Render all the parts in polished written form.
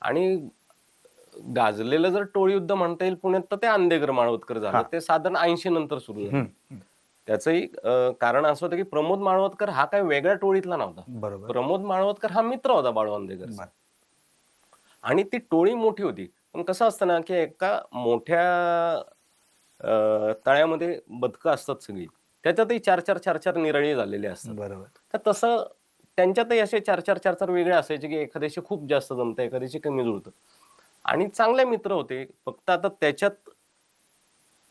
आणि गाजलेलं जर टोळी युद्ध म्हणता येईल पुण्यात तर ते अंधेकर माळवतकर झालं. ते साधारण 80 नंतर सुरू झालं. त्याचंही कारण असं होतं की प्रमोद माळवतकर हा काही वेगळ्या टोळीतला नव्हता. बरोबर. प्रमोद माळवतकर हा मित्र होता बाळू आंधेकरचा. आणि ती टोळी मोठी होती. पण कसं असतं ना की एका मोठ्या तळ्यामध्ये बदकं असतात सगळी. त्याच्यातही 4-4 निरळी झालेले असतात. बरोबर. तर तसं त्यांच्यातही असे 4-4 वेगळे असायचे की एखाद्याशी खूप जास्त जमतं, एखाद्याशी कमी जुळतं. आणि चांगले मित्र होते. फक्त आता त्याच्यात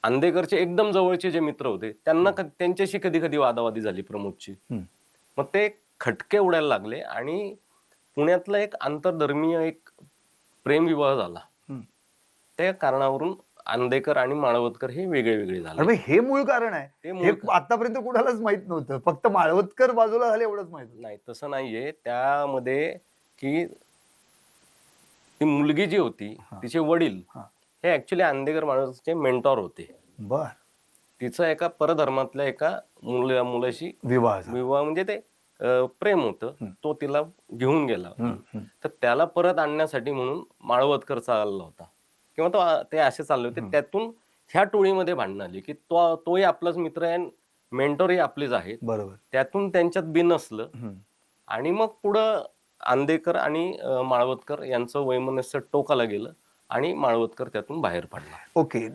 अंधेकरचे एकदम जवळचे जे मित्र होते त्यांना त्यांच्याशी कधी-कधी वादावादी झाली प्रमोदची. मग ते खटके उडायला लागले आणि पुण्यातला एक आंतरधर्मीय एक प्रेमविवाह झाला. त्या कारणावरून अंधेकर आणि माळवतकर हे वेगळे झाले. हे मूळ कारण आहे. हे आतापर्यंत कुणालाच माहित नव्हतं. फक्त माळवतकर बाजूला झाले एवढंच माहित होतं. नाही तसं नाहीये. त्यामध्ये की ती मुलगी जी होती तिचे वडील हे ऍक्च्युली अंधेकर माळवतकरचे मेंटॉर होते. बर. तिचा एका परधर्मातल्या एका मुलाशी विवाह म्हणजे ते प्रेम होतं. तो तिला घेऊन गेला. तर त्याला परत आणण्यासाठी म्हणून माळवतकर चालला होता किंवा ते असे चालले होते. त्यातून ह्या टोळीमध्ये भांडणं आली की तोही आपलाच मित्र आहे, मेंटॉरही आपलेच आहेत. बरोबर. त्यातून त्यांच्यात बिनसलं आणि मग पुढं अंधेकर आणि माळवतकर यांचं वैमनस्य टोकाला गेलं आणि माळवतकर त्यातून बाहेर पडला. ओके.